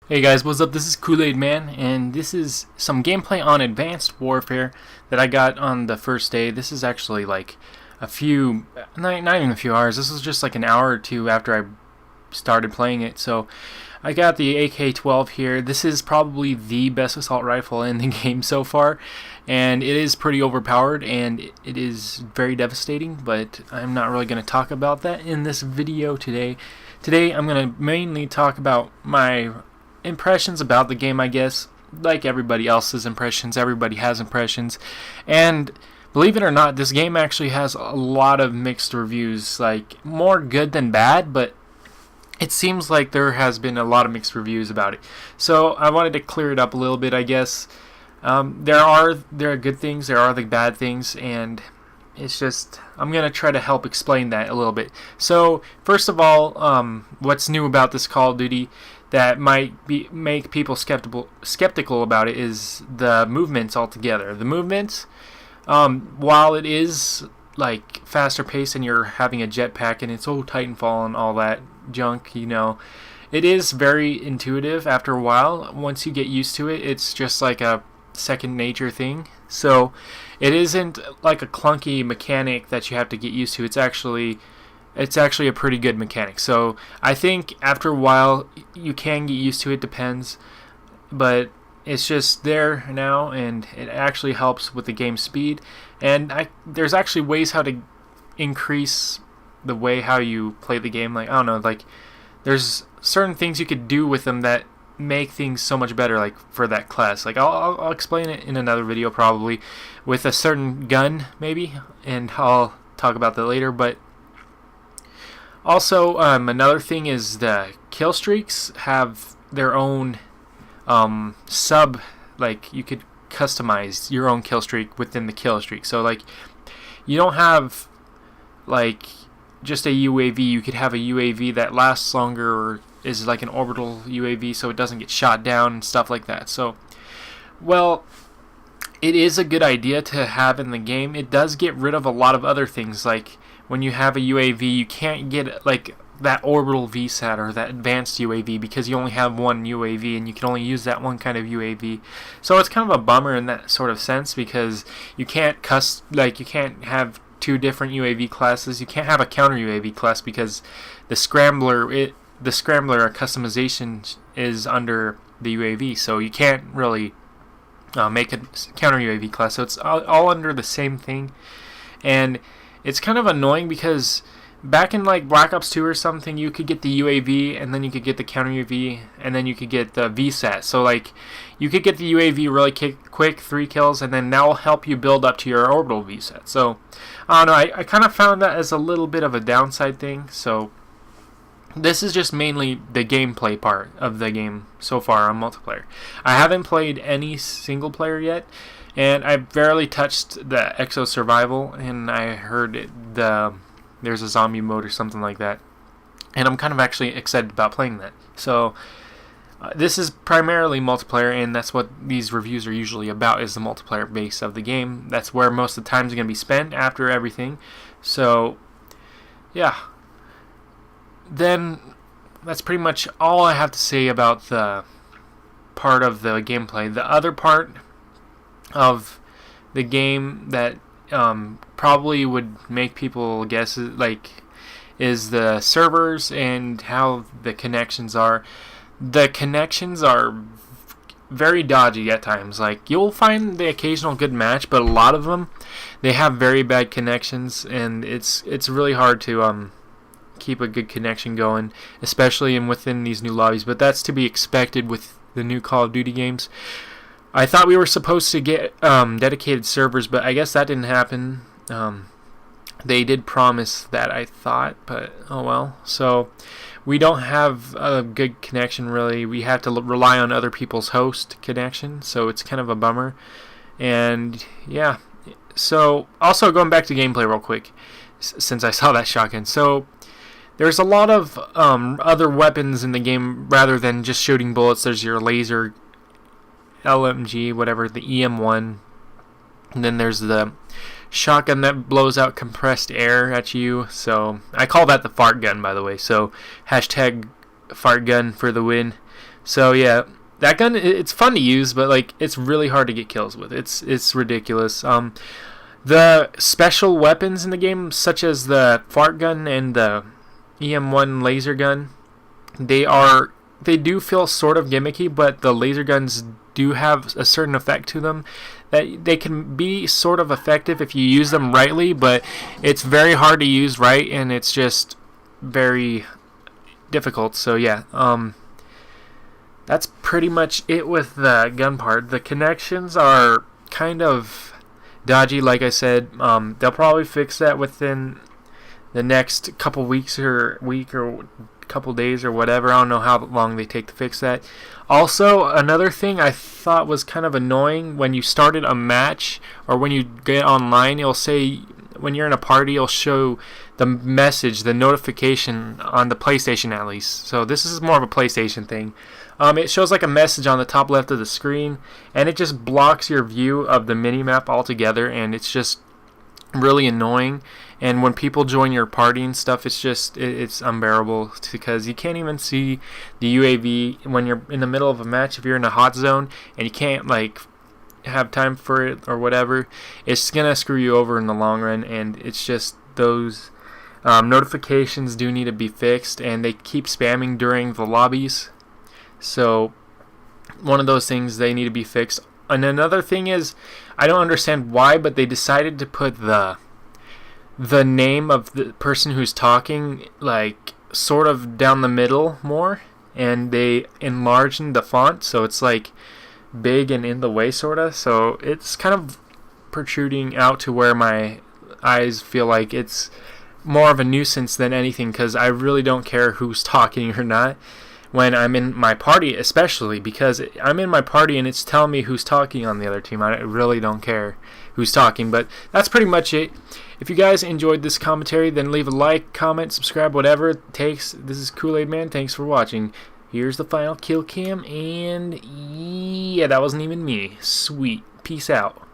Hey guys, what's up? This is Kool-Aid Man, and this is some gameplay on Advanced Warfare that I got on the first day. This is actually like not even a few hours. This was just like an hour or two after I started playing it. So I got the AK-12 here. This is probably the best assault rifle in the game so far, and it is pretty overpowered and it is very devastating, but I'm not really going to talk about that in this video today. Today I'm going to mainly talk about my impressions about the game, I guess. Like everybody else's impressions, everybody has impressions, and believe it or not, this game actually has a lot of mixed reviews, like more good than bad, but it seems like there has been a lot of mixed reviews about it. So I wanted to clear it up a little bit, I guess. There are good things, there are the bad things, and it's just I'm gonna try to help explain that a little bit. So first of all, what's new about this Call of Duty that might make people skeptical about it is the movements altogether. The movements, while it is like faster paced and you're having a jetpack and it's Titanfall and all that junk, it is very intuitive after a while. Once you get used to it, it's just like a second nature thing. So it isn't like a clunky mechanic that you have to get used to. It's actually a pretty good mechanic. So I think after a while you can get used to it, depends, but it's just there now and it actually helps with the game speed. And there's actually ways how to increase the way how you play the game. Like, I don't know, like there's certain things you could do with them that make things so much better, like for that class. Like I'll explain it in another video probably with a certain gun maybe, and I'll talk about that later. But also, another thing is the kill streaks have their own like you could customize your own kill streak within the kill streak. So like you don't have like just a UAV. You could have a UAV that lasts longer or is like an orbital UAV, so it doesn't get shot down and stuff like that. So, well, it is a good idea to have in the game. It does get rid of a lot of other things, like when you have a UAV, you can't get like that orbital VSAT or that advanced UAV because you only have one UAV and you can only use that one kind of UAV. So it's kind of a bummer in that sort of sense because you can't you can't have two different UAV classes. You can't have a counter UAV class because the scrambler customization is under the UAV, so you can't really make a counter UAV class. So it's all under the same thing, and it's kind of annoying because back in like Black Ops 2 or something, you could get the UAV and then you could get the counter UAV and then you could get the VSAT. So like you could get the UAV really quick, 3 kills, and then that will help you build up to your orbital VSAT. So I don't know, I kind of found that as a little bit of a downside thing. So this is just mainly the gameplay part of the game so far on multiplayer. I haven't played any single player yet, and I barely touched the Exo Survival, and I heard there's a zombie mode or something like that, and I'm kind of actually excited about playing that. So this is primarily multiplayer, and that's what these reviews are usually about, is the multiplayer base of the game. That's where most of the time is going to be spent after everything. So yeah, then that's pretty much all I have to say about the part of the gameplay. The other part of the game that probably would make people guess is the servers and how the connections are. The connections are very dodgy at times. Like, you'll find the occasional good match, but a lot of them, they have very bad connections, and it's really hard to keep a good connection going, especially within these new lobbies. But that's to be expected with the new Call of Duty games. I thought we were supposed to get dedicated servers, but I guess that didn't happen. They did promise that, I thought, but oh well. So we don't have a good connection, really. We have to rely on other people's host connection, so it's kind of a bummer. And yeah, so also going back to gameplay real quick, since I saw that shotgun. So there's a lot of other weapons in the game rather than just shooting bullets. There's your laser, LMG, whatever, the EM1, and then there's the shotgun that blows out compressed air at you. So I call that the fart gun, by the way. So hashtag fart gun for the win. So yeah, that gun, it's fun to use, but like it's really hard to get kills with. It's ridiculous. The special weapons in the game, such as the fart gun and the EM1 laser gun, they do feel sort of gimmicky, but the laser guns do have a certain effect to them that they can be sort of effective if you use them rightly, but it's very hard to use right, and it's just very difficult. So yeah, that's pretty much it with the gun part. The connections are kind of dodgy, like I said. They'll probably fix that within the next couple weeks or week or couple days or whatever. I don't know how long they take to fix that. Also, another thing I thought was kind of annoying, when you started a match or when you get online, it'll say, when you're in a party, it'll show the message, the notification on the PlayStation at least. So this is more of a PlayStation thing. It shows like a message on the top left of the screen, and it just blocks your view of the minimap altogether, and it's just really annoying. And when people join your party and stuff, it's unbearable, because you can't even see the UAV when you're in the middle of a match. If you're in a hot zone and you can't like have time for it or whatever, it's gonna screw you over in the long run. And it's just those notifications do need to be fixed, and they keep spamming during the lobbies. So one of those things, they need to be fixed. And another thing is, I don't understand why, but they decided to put the name of the person who's talking like sort of down the middle more, and they enlarged the font so it's like big and in the way sorta, so it's kind of protruding out to where my eyes feel like it's more of a nuisance than anything, because I really don't care who's talking or not when I'm in my party, especially because I'm in my party and it's telling me who's talking on the other team. I really don't care who's talking. But that's pretty much it. If you guys enjoyed this commentary, then leave a like, comment, subscribe, whatever it takes. This is Kool-Aid Man. Thanks for watching. Here's the final kill cam, and yeah, that wasn't even me. Sweet. Peace out.